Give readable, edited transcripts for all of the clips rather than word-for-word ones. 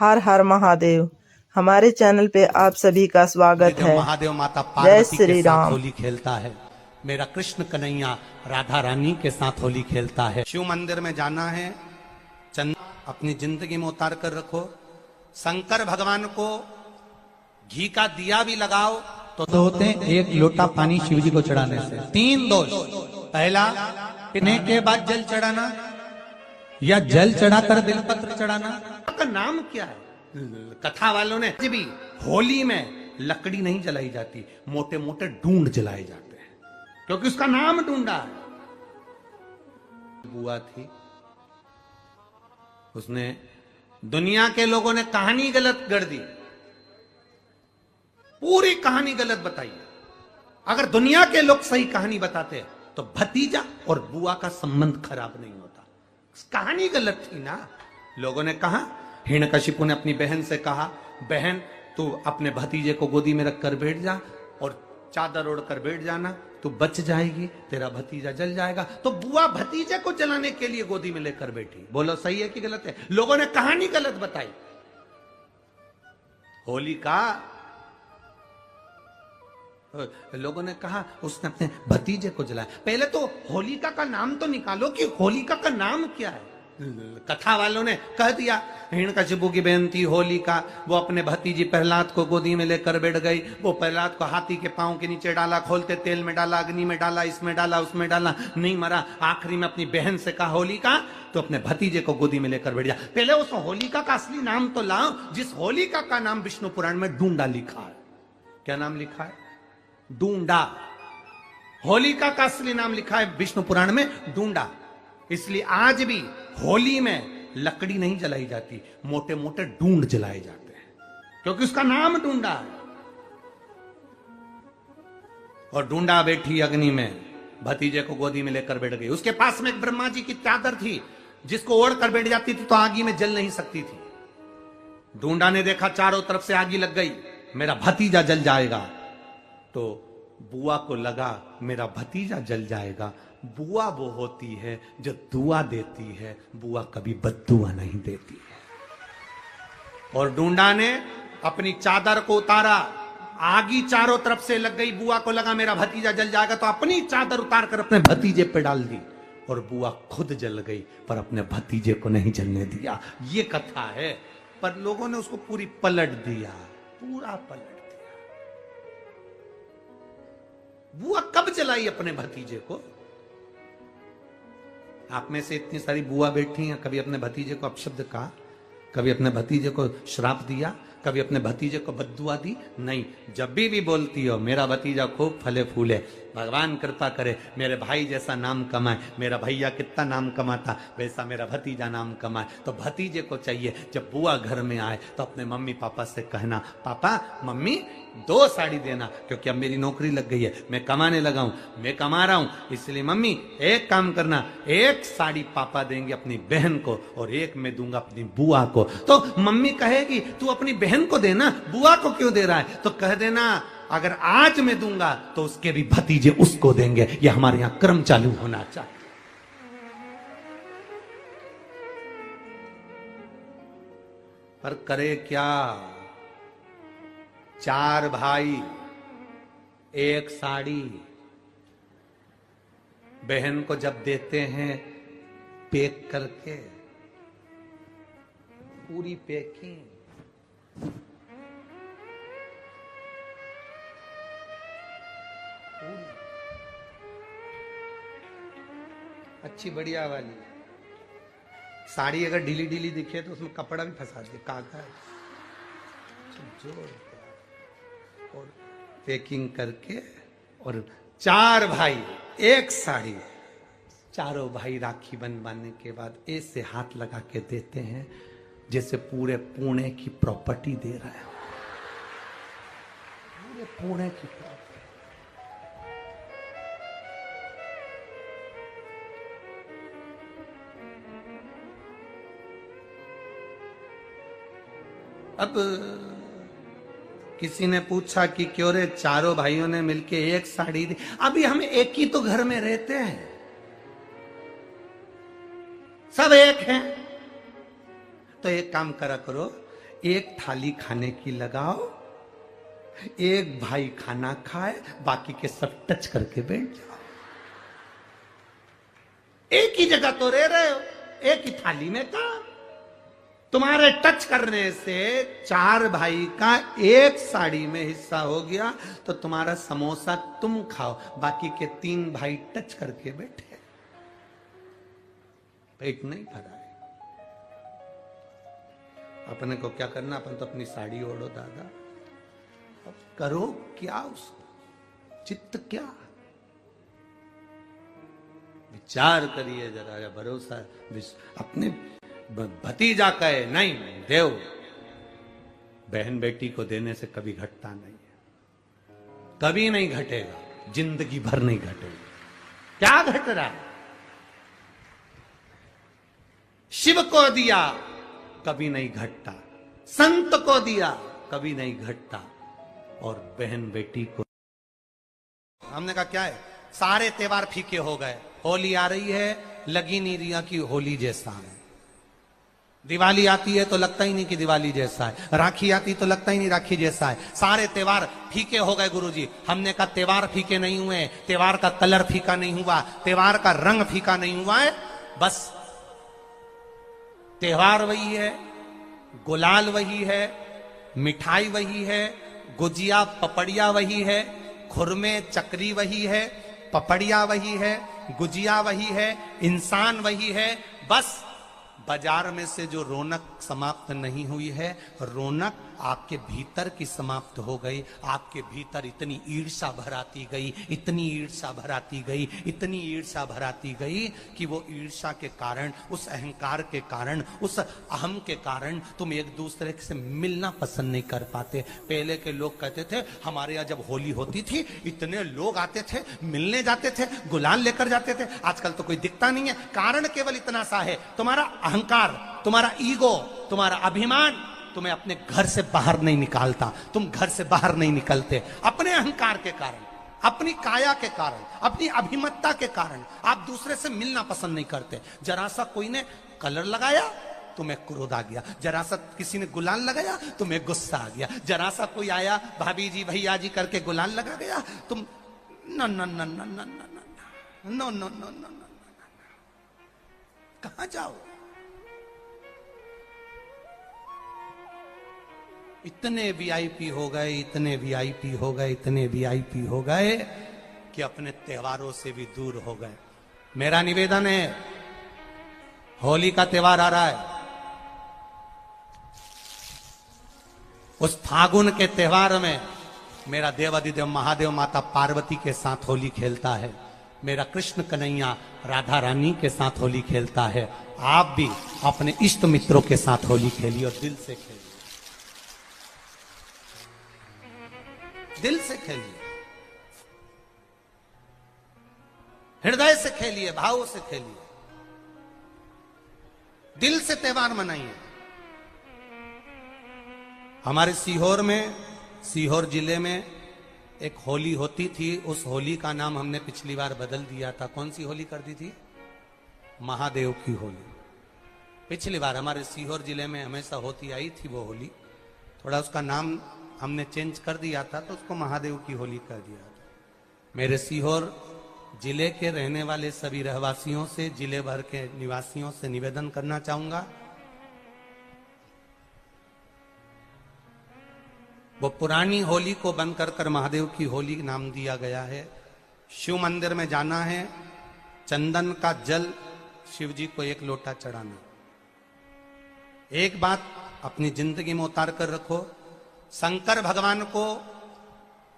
हर हर महादेव। हमारे चैनल पे आप सभी का स्वागत है। महादेव माता जय पार्वती श्री के साथ राम। होली खेलता है। मेरा कृष्ण कन्हैया राधा रानी के साथ होली खेलता है। शिव मंदिर में जाना है, चंद अपनी जिंदगी में उतार कर रखो। शंकर भगवान को घी का दिया भी लगाओ तो होते हैं एक लोटा पानी शिव जी को चढ़ाने से 3 दोष। पहला, पीने के बाद जल चढ़ाना या जल चढ़ाकर बिलपत्र चढ़ाना। का नाम क्या है? कथा वालों ने भी होली में लकड़ी नहीं जलाई जाती, मोटे मोटे ढूंढ जलाए जाते हैं क्योंकि उसका नाम ढूंढा है। बुआ थी, उसने दुनिया के लोगों ने कहानी गलत गढ़ दी, पूरी कहानी गलत बताई। अगर दुनिया के लोग सही कहानी बताते तो भतीजा और बुआ का संबंध खराब नहीं होता। कहानी गलत थी ना। लोगों ने कहा, हिरण्यकशिपु ने अपनी बहन से कहा, बहन तू अपने भतीजे को गोदी में रखकर बैठ जा और चादर ओढ़कर बैठ जाना, तू बच जाएगी, तेरा भतीजा जल जाएगा। तो बुआ भतीजे को जलाने के लिए गोदी में लेकर बैठी। बोलो सही है कि गलत है? लोगों ने कहानी गलत बताई। होली का लोगों ने कहा उसने अपने भतीजे को जलाया। पहले तो होलिका का नाम तो निकालो कि होलिका का नाम क्या है। कथा वालों ने कह दिया हिरण्यकशिपु की बहन थी होलिका, वो अपने भतीजी प्रहलाद को गोदी में लेकर बैठ गई। वो प्रहलाद को हाथी के पांव के नीचे डाला, खोलते तेल में डाला, अग्नि में डाला, इसमें डाला, उसमें डाला, नहीं मरा। आखिरी में अपनी बहन से कहा होलिका तो अपने भतीजे को गोदी में लेकर बैठ जा। पहले उस होलिका का असली नाम तो लाओ जिस होलिका का नाम विष्णु पुराण में ढूंढा लिखा है। क्या नाम लिखा है? ढूंढा। होलिका का असली नाम लिखा है विष्णु पुराण में ढूंढा। इसलिए आज भी होली में लकड़ी नहीं जलाई जाती, मोटे मोटे ढूंढ जलाए जाते हैं क्योंकि उसका नाम ढूंढा है। और ढूंढा बैठी अग्नि में, भतीजे को गोदी में लेकर बैठ गई। उसके पास में एक ब्रह्मा जी की चादर थी जिसको ओढ़ कर बैठ जाती थी तो आगी में जल नहीं सकती थी। ढूंढा ने देखा चारों तरफ से आगी लग गई, मेरा भतीजा जल जाएगा। तो बुआ को लगा मेरा भतीजा जल जाएगा। बुआ वो होती है जो दुआ देती है, बुआ कभी बद्दुआ नहीं देती है। और ढूंढा ने अपनी चादर को उतारा, आगी चारों तरफ से लग गई। बुआ को लगा मेरा भतीजा जल जाएगा तो अपनी चादर उतार कर अपने भतीजे पे डाल दी और बुआ खुद जल गई पर अपने भतीजे को नहीं जलने दिया। ये कथा है, पर लोगों ने उसको पूरी पलट दिया, पूरा पलट दिया। बुआ कब जलाई अपने भतीजे को? आप में से इतनी सारी बुआ बैठी हैं, कभी अपने भतीजे को अपशब्द कहा? कभी अपने भतीजे को श्राप दिया? कभी अपने भतीजे को बद्दुआ दी? नहीं। जब भी बोलती हो मेरा भतीजा खूब फले फूले, भगवान कृपा करे, मेरे भाई जैसा नाम कमाए, मेरा भैया कितना नाम कमाता वैसा मेरा भतीजा नाम कमाए, तो भतीजे को चाहिए जब बुआ घर में आए तो अपने मम्मी पापा से कहना, पापा मम्मी 2 साड़ी देना क्योंकि अब मेरी नौकरी लग गई है, मैं कमाने लगा हूं, मैं कमा रहा हूं, इसलिए मम्मी एक काम करना, 1 साड़ी पापा देंगे अपनी बहन को और 1 मैं दूंगा अपनी बुआ को। तो मम्मी कहेगी तू अपनी बहन को देना, बुआ को क्यों दे रहा है? तो कह देना अगर आज मैं दूंगा तो उसके भी भतीजे उसको देंगे। ये हमारे यहां क्रम चालू होना चाहिए। पर करे क्या? 4 भाई 1 साड़ी बहन को जब देते हैं पैक करके, पूरी पैकिंग, अच्छी बढ़िया वाली साड़ी। अगर ढीली ढीली दिखे तो उसमें कपड़ा भी फंसा दे, कागज जोड़ और पैकिंग करके। और 4 भाई 1 साड़ी, चारों भाई राखी बंधवाने के बाद ऐसे हाथ लगा के देते हैं जैसे पूरे पुणे की प्रॉपर्टी दे रहा है, पूरे पुणे की प्रॉपर्टी। अब किसी ने पूछा कि क्यों रे चारों भाइयों ने मिलके 1 साड़ी दी? अभी हम एक ही तो घर में रहते हैं, सब एक हैं। तो एक काम करा करो, एक थाली खाने की लगाओ, एक भाई खाना खाए, बाकी के सब टच करके बैठ जाओ। एक ही जगह तो रह रहे हो, एक ही थाली में काम। तुम्हारे टच करने से 4 भाई का एक साड़ी में हिस्सा हो गया, तो तुम्हारा समोसा तुम खाओ, बाकी के 3 भाई टच करके बैठे, पेट नहीं भरा है। अपने को क्या करना, अपन तो अपनी साड़ी ओढ़ो दादा, अब करो क्या उसको, चित्त क्या, विचार करिए जरा, या भरोसा अपने भतीजा कहे नहीं देव, बहन बेटी को देने से कभी घटता नहीं है, कभी नहीं घटेगा, जिंदगी भर नहीं घटेगा। क्या घट रहा है? शिव को दिया कभी नहीं घटता, संत को दिया कभी नहीं घटता, और बहन बेटी को। हमने कहा क्या है, सारे त्योहार फीके हो गए, होली आ रही है, लगी नहीं रिया की होली जैसा है, दिवाली आती है तो लगता ही नहीं कि दिवाली जैसा है, राखी आती तो लगता ही नहीं राखी जैसा है, सारे त्योहार फीके हो गए गुरुजी। हमने कहा त्योहार फीके नहीं हुए, त्योहार का कलर फीका नहीं हुआ, त्योहार का रंग फीका नहीं हुआ है, बस त्योहार वही है, गुलाल वही है, मिठाई वही है, गुजिया पपड़िया वही है, खुरमे चकरी वही है, पपड़िया वही है, गुजिया वही है, इंसान वही है। बस बाजार में से जो रौनक समाप्त नहीं हुई है, रौनक आपके भीतर की समाप्त हो गई। आपके भीतर इतनी ईर्ष्या भराती गई, इतनी ईर्ष्या भराती गई, इतनी ईर्ष्या भराती गई कि वो ईर्ष्या के कारण, उस अहंकार के कारण, उस अहम के कारण तुम एक दूसरे से मिलना पसंद नहीं कर पाते। पहले के लोग कहते थे हमारे यहाँ जब होली होती थी इतने लोग आते थे, मिलने जाते थे, गुलाल लेकर जाते थे। आजकल तो कोई दिखता नहीं है। कारण केवल इतना सा है, तुम्हारा अहंकार, तुम्हारा ईगो, तुम्हारा अभिमान तुम्हें अपने घर से बाहर नहीं निकालता। तुम घर से बाहर नहीं निकलते अपने अहंकार के कारण, अपनी काया के कारण, अपनी अभिमतता के कारण। आप दूसरे से मिलना पसंद नहीं करते। जरा सा कोई ने कलर लगाया तुम्हें क्रोध आ गया, जरा सा किसी ने गुलाल लगाया तुम्हें गुस्सा आ गया, जरा सा कोई आया भाभी जी भैया जी करके गुलाल लगा गया, तुम न न न न न न न न न न, कहां जाओ? इतने वीआईपी हो गए, इतने वीआईपी हो गए, इतने वीआईपी हो गए कि अपने त्योहारों से भी दूर हो गए। मेरा निवेदन है, होली का त्योहार आ रहा है, उस फागुन के त्योहार में मेरा देवाधिदेव महादेव माता पार्वती के साथ होली खेलता है, मेरा कृष्ण कन्हैया राधा रानी के साथ होली खेलता है। आप भी अपने इष्ट मित्रों के साथ होली खेलिए और दिल से खेलिए, दिल से खेलिए, हृदय से खेलिए, भाव से खेलिए, दिल से त्योहार मनाइए। हमारे सीहोर में, सीहोर जिले में एक होली होती थी। उस होली का नाम हमने पिछली बार बदल दिया था। कौन सी होली कर दी थी? महादेव की होली। पिछली बार हमारे सीहोर जिले में हमेशा होती आई थी वो होली, थोड़ा उसका नाम हमने चेंज कर दिया था, तो उसको महादेव की होली कर दिया था। मेरे सीहोर जिले के रहने वाले सभी रहवासियों से, जिले भर के निवासियों से निवेदन करना चाहूंगा, वो पुरानी होली को बंद कर महादेव की होली नाम दिया गया है। शिव मंदिर में जाना है, चंदन का जल शिव जी को 1 लोटा चढ़ाना। एक बात अपनी जिंदगी में उतार कर रखो, शंकर भगवान को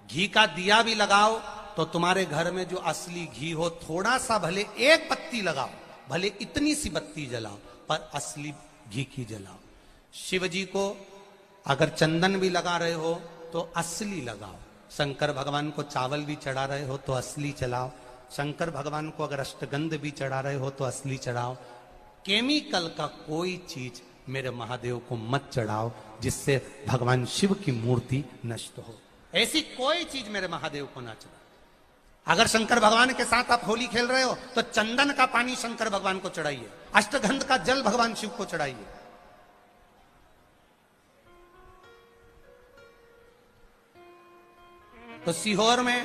घी का दिया भी लगाओ तो तुम्हारे घर में जो असली घी हो, थोड़ा सा भले 1 पत्ती लगाओ, भले इतनी सी बत्ती जलाओ, पर असली घी की जलाओ। शिव जी को अगर चंदन भी लगा रहे हो तो असली लगाओ। शंकर भगवान को चावल भी चढ़ा रहे हो तो असली चढ़ाओ। शंकर भगवान को अगर अष्टगंध भी चढ़ा रहे हो तो असली चढ़ाओ। केमिकल का कोई चीज मेरे महादेव को मत चढ़ाओ जिससे भगवान शिव की मूर्ति नष्ट हो। ऐसी कोई चीज मेरे महादेव को ना चढ़ाओ। अगर शंकर भगवान के साथ आप होली खेल रहे हो तो चंदन का पानी शंकर भगवान को चढ़ाइए, अष्टगंध का जल भगवान शिव को चढ़ाइए। तो सीहोर में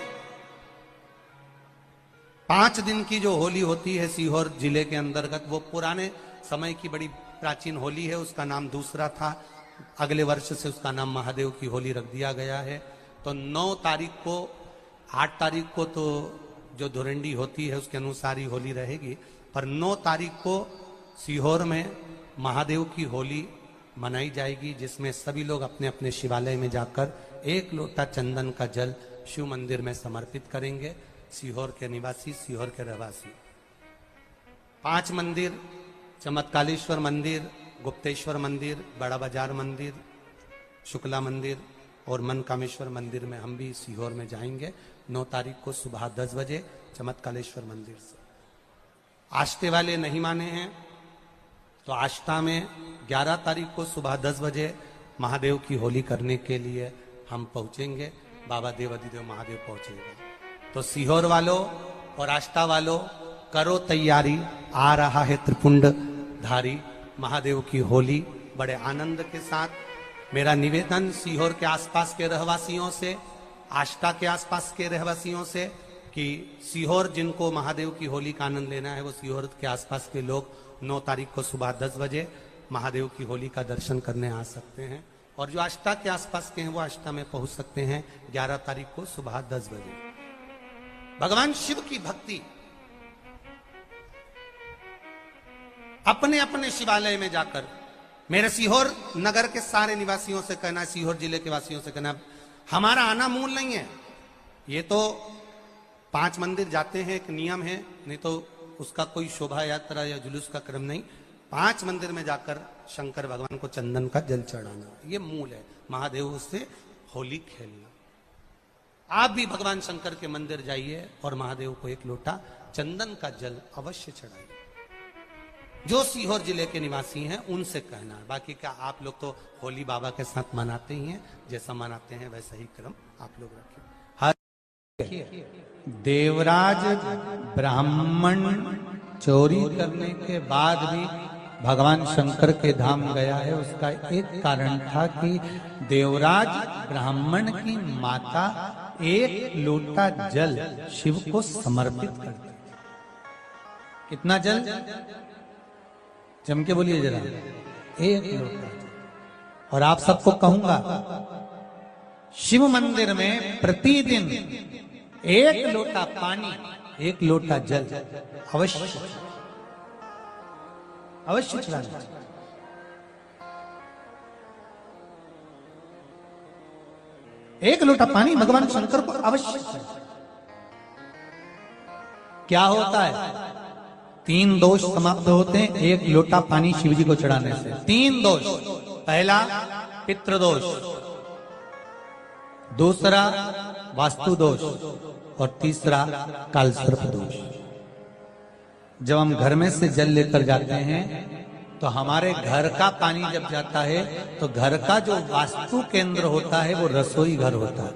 5 दिन की जो होली होती है सीहोर जिले के अंतर्गत, वो पुराने समय की बड़ी प्राचीन होली है, उसका नाम दूसरा था। अगले वर्ष से उसका नाम महादेव की होली रख दिया गया है। तो 9 तारीख को, 8 तारीख को तो जो धुरंडी होती है उसके अनुसार ही होली रहेगी, पर 9 तारीख को सीहोर में महादेव की होली मनाई जाएगी, जिसमें सभी लोग अपने अपने शिवालय में जाकर 1 लोटा चंदन का जल शिव मंदिर में समर्पित करेंगे। सीहोर के निवासी, सीहोर के रहवासी 5 मंदिर, चमत्कालेश्वर मंदिर, गुप्तेश्वर मंदिर, बड़ा बाजार मंदिर, शुक्ला मंदिर और मनकामेश्वर मंदिर में हम भी सीहोर में जाएंगे 9 तारीख को सुबह 10 बजे चमत्कालेश्वर मंदिर से। आष्टे वाले नहीं माने हैं तो आष्टा में 11 तारीख को सुबह 10 बजे महादेव की होली करने के लिए हम पहुंचेंगे। बाबा देवाधिदेव महादेव पहुंचेगा। तो सीहोर वालों और आष्टा वालों करो तैयारी, आ रहा है त्रिपुंड धारी महादेव की होली बड़े आनंद के साथ। मेरा निवेदन सीहोर के आसपास के रहवासियों से, आष्टा के आसपास के रहवासियों से, कि सीहोर जिनको महादेव की होली का आनंद लेना है वो सीहोर के आसपास के लोग 9 तारीख को सुबह 10 बजे महादेव की होली का दर्शन करने आ सकते हैं। और जो आष्टा के आसपास के हैं वो आष्टा में पहुंच सकते हैं 11 तारीख को सुबह 10 बजे। भगवान शिव की भक्ति अपने अपने शिवालय में जाकर, मेरे सीहोर नगर के सारे निवासियों से कहना, सीहोर जिले के वासियों से कहना, हमारा आना मूल नहीं है। ये तो 5 मंदिर जाते हैं, एक नियम है, नहीं तो उसका कोई शोभा यात्रा या जुलूस का क्रम नहीं। 5 मंदिर में जाकर शंकर भगवान को चंदन का जल चढ़ाना, ये मूल है। महादेव से होली खेलना। आप भी भगवान शंकर के मंदिर जाइए और महादेव को 1 लोटा चंदन का जल अवश्य चढ़ाइए। जो सीहोर जिले के निवासी हैं उनसे कहना है। बाकी क्या आप लोग तो होली बाबा के साथ मनाते ही हैं, जैसा मनाते हैं वैसा ही क्रम आप लोग रखिए। देवराज ब्राह्मण चोरी करने के बाद भी भगवान शंकर के धाम गया है। उसका एक कारण था कि देवराज ब्राह्मण की माता 1 लोटा जल शिव को समर्पित करती। कितना जल? जम के बोलिए जरा। 1 लोटा। और आप सबको कहूंगा, शिव मंदिर में प्रतिदिन 1 लोटा पानी, 1 लोटा जल अवश्य अवश्य चढ़ाना। 1 लोटा पानी भगवान शंकर को अवश्य चढ़ाना। क्या होता है? 3 दोष समाप्त होते हैं 1 लोटा पानी शिव जी को चढ़ाने से। 3 दोष। पहला पितृदोष, दूसरा वास्तु दोष और तीसरा कालसर्प दोष। जब हम घर में से जल लेकर जाते हैं तो हमारे घर का पानी जब जाता है तो घर का जो वास्तु केंद्र होता है वो रसोई घर होता है।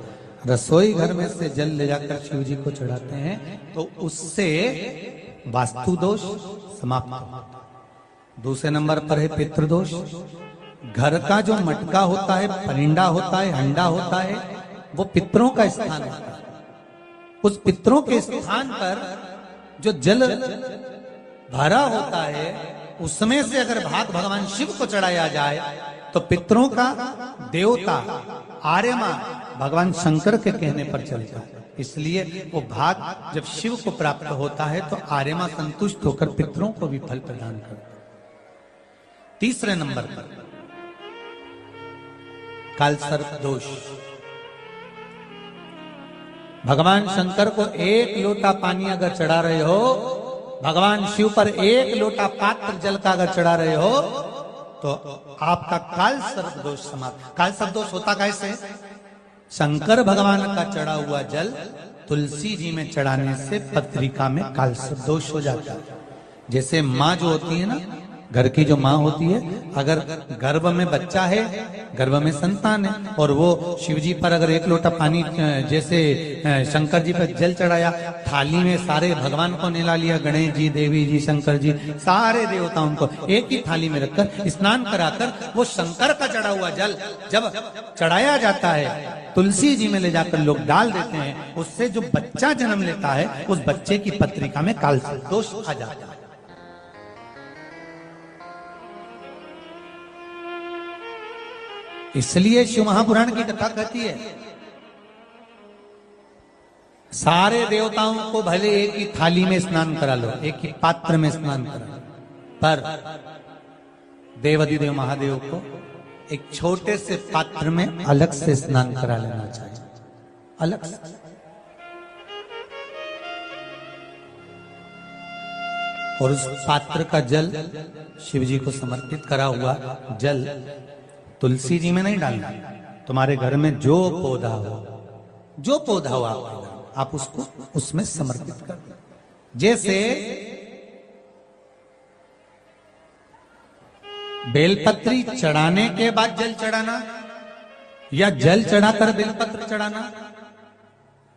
रसोई घर में से जल ले जाकर शिव जी को चढ़ाते हैं तो उससे वास्तु दोष समाप्त होता है। दूसरे नंबर पर है पितृदोष। घर का जो मटका होता है, परिंडा होता है, हंडा होता है, वो पितरों का स्थान होता है। उस पितरों के स्थान पर जो जल भरा होता है उसमें से अगर भाग भगवान शिव को चढ़ाया जाए तो पितरों का देवता आर्यमा भगवान शंकर के कहने पर चलता है। इसलिए वो भाग जब शिव को प्राप्त होता है तो आर्यमा संतुष्ट होकर पितरों को भी फल प्रदान करता है। तीसरे नंबर पर कालसर्प दोष। भगवान शंकर को 1 लोटा पानी अगर चढ़ा रहे हो, भगवान शिव पर 1 लोटा पात्र जल का अगर चढ़ा रहे हो तो आपका कालसर्प दोष समाप्त। कालसर्प दोष होता कैसे? शंकर भगवान का चढ़ा हुआ जल तुलसी जी में चढ़ाने से पत्रिका में कालसर्प दोष हो जाता है। जैसे माँ जो होती है ना, घर की जो माँ होती है, अगर गर्भ में बच्चा है, गर्भ में संतान है, और वो शिव जी पर अगर एक लोटा पानी, जैसे शंकर जी पर जल चढ़ाया, थाली में सारे भगवान को निला लिया, गणेश जी, देवी जी, शंकर जी, सारे देवताओं को एक ही थाली में रखकर स्नान कराकर वो शंकर का चढ़ा हुआ जल जब चढ़ाया जाता है, तुलसी जी में ले जाकर लोग डाल देते हैं, उससे जो बच्चा जन्म लेता है उस बच्चे की पत्रिका में काल दोष आ जाता है। इसलिए शिव महापुराण की कथा कहती है, सारे देवताओं को भले एक ही थाली में स्नान करा लो, एक ही पात्र में स्नान करा लो, पर देवाधिदेव महादेव को एक छोटे से पात्र में अलग से स्नान करा लेना चाहिए, अलग से। और उस पात्र का जल, शिव जी को समर्पित करा हुआ जल तुलसी जी में नहीं डालना। तुम्हारे घर में जो पौधा हो आप उसको उसमें समर्पित कर दो। जैसे बेलपत्री चढ़ाने के बाद जल चढ़ाना या जल चढ़ाकर बेलपत्र चढ़ाना।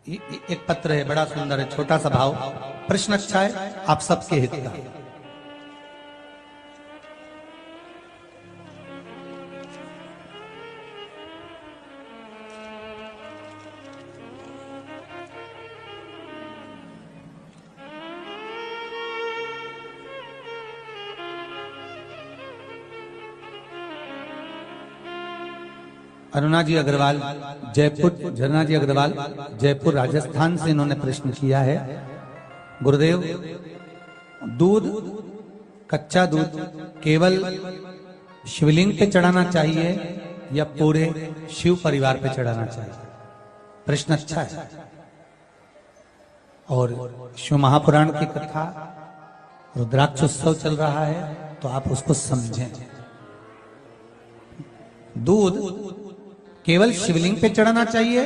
एक पत्र है, बड़ा सुंदर है, छोटा सा भाव, प्रश्न अच्छा है, आप सबके हित का। अरुणा जी अग्रवाल जयपुर, झरना जी अग्रवाल जयपुर राजस्थान से इन्होंने प्रश्न किया है, गुरुदेव दूध, कच्चा दूध केवल शिवलिंग पे चढ़ाना चाहिए या पूरे शिव परिवार पे चढ़ाना चाहिए? प्रश्न अच्छा है। और शिव महापुराण की कथा, रुद्राक्ष उत्सव चल रहा है, तो आप उसको समझें। दूध केवल शिवलिंग पे चढ़ाना चाहिए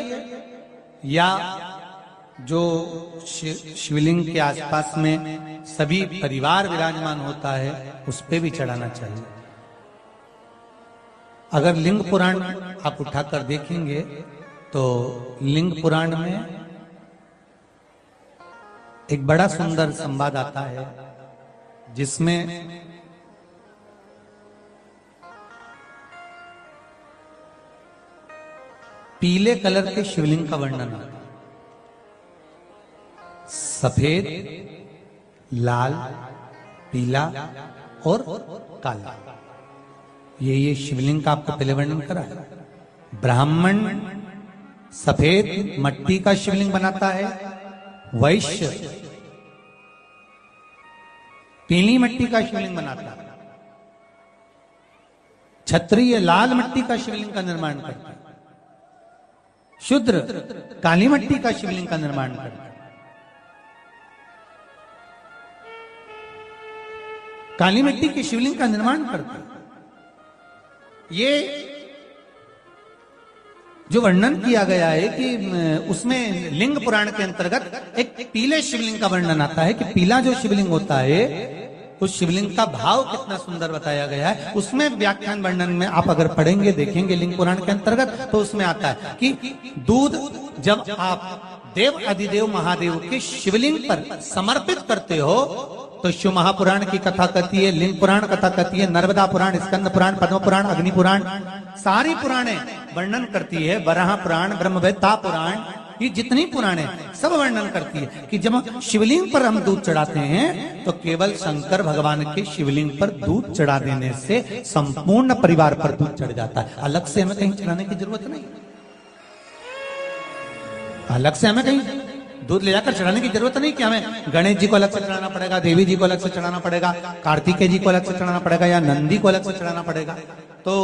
या जो शिवलिंग के आसपास में सभी परिवार विराजमान होता है उस पे भी चढ़ाना चाहिए? अगर लिंग पुराण आप उठाकर देखेंगे तो लिंग पुराण में एक बड़ा सुंदर संवाद आता है जिसमें पीले कलर के शिवलिंग का वर्णन है। सफेद, लाल, पीला और काला, ये शिवलिंग का आपको पहले वर्णन करा है। ब्राह्मण सफेद मट्टी का शिवलिंग बनाता है, वैश्य पीली मट्टी का शिवलिंग बनाता है, क्षत्रिय लाल मट्टी का शिवलिंग का निर्माण करता है, शूद्र काली मट्टी का शिवलिंग का निर्माण करता है। काली मिट्टी के शिवलिंग का निर्माण करता है। ये जो वर्णन किया गया है कि उसमें लिंग पुराण के अंतर्गत एक पीले शिवलिंग का वर्णन आता है कि पीला जो शिवलिंग होता है उस शिवलिंग का भाव कितना सुंदर बताया गया है। उसमें व्याख्यान वर्णन में आप अगर पढ़ेंगे देखेंगे लिंग पुराण के अंतर्गत तो उसमें आता है कि दूध जब आप देव अधिदेव महादेव के शिवलिंग पर समर्पित करते हो तो शिव महापुराण की कथा कहती है, लिंग पुराण कथा कहती है, नर्मदा पुराण, स्कंद पुराण, पद्म पुराण, अग्नि पुराण, सारी पुराणे वर्णन करती है, वराह पुराण, ब्रह्मवेत्ता पुराण, ये जितनी पुराणे सब वर्णन करती है कि जब शिवलिंग पर हम दूध चढ़ाते हैं तो केवल शंकर भगवान के शिवलिंग पर दूध चढ़ा देने से संपूर्ण परिवार पर दूध चढ़ जाता है। अलग से हमें कहीं चढ़ाने की जरूरत नहीं, अलग से हमें कहीं दूध ले जाकर चढ़ाने की जरूरत नहीं कि हमें गणेश जी को अलग से चढ़ाना पड़ेगा, देवी जी को अलग से चढ़ाना पड़ेगा, कार्तिकेय जी को अलग से चढ़ाना पड़ेगा या नंदी को अलग से चढ़ाना पड़ेगा। तो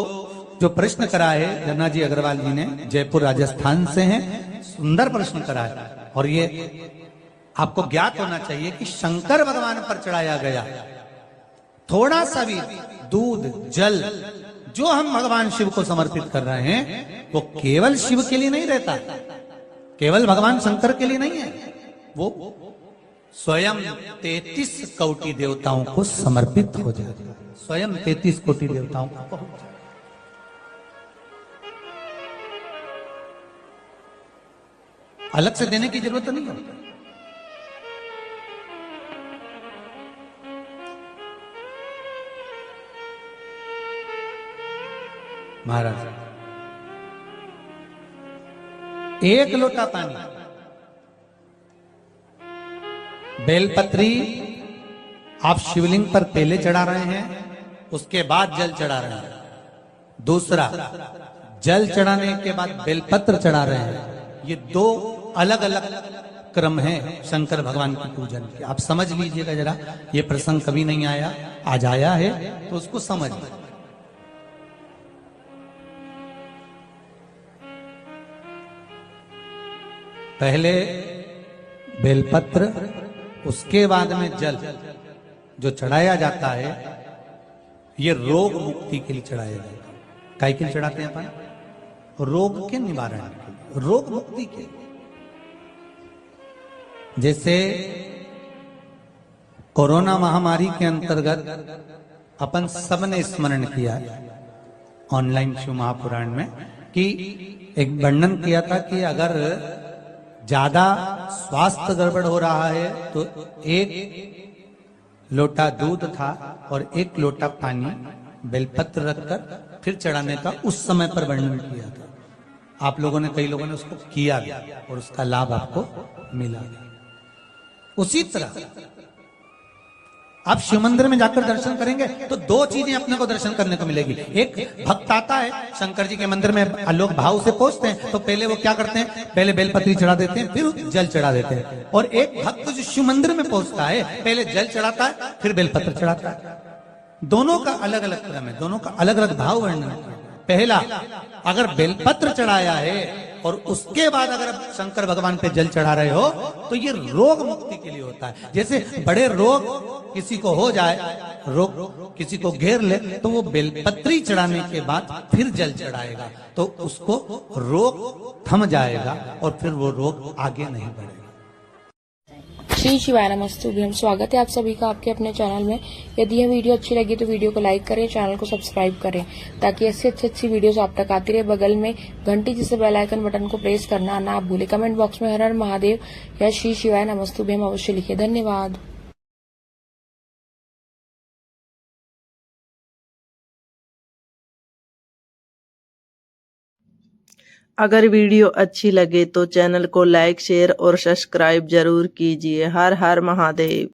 जो प्रश्न करा है झरना जी अग्रवाल जी ने, जयपुर राजस्थान से हैं, सुंदर प्रश्न करा है। और ये आपको ज्ञात होना चाहिए कि शंकर भगवान पर चढ़ाया गया थोड़ा सा भी दूध जल जो हम भगवान शिव को समर्पित कर रहे हैं वो केवल शिव के लिए नहीं रहता, केवल भगवान शंकर के लिए नहीं है, वो स्वयं 33 कोटि देवताओं को समर्पित हो जाए, स्वयं 33 कोटि देवताओं को पहुंच जाए। अलग से देने की जरूरत नहीं है। महाराज, एक लोटा पानी, बेलपत्री आप शिवलिंग पर पहले चढ़ा रहे हैं, उसके बाद जल चढ़ा रहे हैं। दूसरा, जल चढ़ाने के बाद बेलपत्र चढ़ा रहे हैं। ये दो अलग अलग क्रम है शंकर भगवान की पूजन के। आप समझ लीजिएगा जरा, ये प्रसंग कभी नहीं आया, आज आया है तो उसको समझ लीजिए। पहले बेलपत्र, उसके बाद में जल जो चढ़ाया जाता है, ये रोग मुक्ति के लिए चढ़ाया जाता है। काय के लिए चढ़ाते हैं अपन? रोग के निवारण के लिए, रोग मुक्ति के लिए। जैसे कोरोना महामारी के अंतर्गत अपन सबने स्मरण किया ऑनलाइन शिव महापुराण में कि एक वर्णन किया था कि अगर ज्यादा स्वास्थ्य गड़बड़ हो रहा है तो एक लोटा दूध था और एक लोटा पानी बेलपत्र रखकर फिर चढ़ाने का उस समय पर वर्णन किया था। आप लोगों ने, कई लोगों ने उसको किया भी और उसका लाभ आपको मिला। उसी तरह आप शिव मंदिर में जाकर दर्शन करेंगे तो दो चीजें अपने को दर्शन करने को मिलेगी। एक भक्त आता है शंकर जी के मंदिर में, लोग भाव से पहुंचते हैं तो पहले वो क्या करते हैं, पहले बेलपत्री चढ़ा देते हैं, फिर जल चढ़ा देते हैं। और एक भक्त जो शिव मंदिर में पहुंचता है पहले जल चढ़ाता है फिर बेलपत्र चढ़ाता है। दोनों का अलग अलग क्रम है, दोनों का अलग अलग भाव वर्णन है। पहला, अगर बेलपत्र चढ़ाया है और उसके बाद अगर आप शंकर भगवान पे जल चढ़ा रहे हो तो ये रोग मुक्ति के लिए होता है। जैसे बड़े रोग किसी को हो जाए, रोग किसी को घेर ले, तो वो बेलपत्री चढ़ाने के बाद फिर जल चढ़ाएगा तो उसको रोग थम जाएगा और फिर वो रोग आगे नहीं बढ़ेगा। श्री शिवाय नमस्तुभ्यम। स्वागत है आप सभी का आपके अपने चैनल में। यदि यह वीडियो अच्छी लगी तो वीडियो को लाइक करें, चैनल को सब्सक्राइब करें ताकि ऐसी अच्छी वीडियोस आप तक आती रहे। बगल में घंटी जैसे बेल आइकन बटन को प्रेस करना ना भूले। कमेंट बॉक्स में हर हर महादेव या श्री शिवाय नमस्तुभ्यम अवश्य लिखे। धन्यवाद। अगर वीडियो अच्छी लगे तो चैनल को लाइक, शेयर और सब्सक्राइब जरूर कीजिए। हर हर महादेव।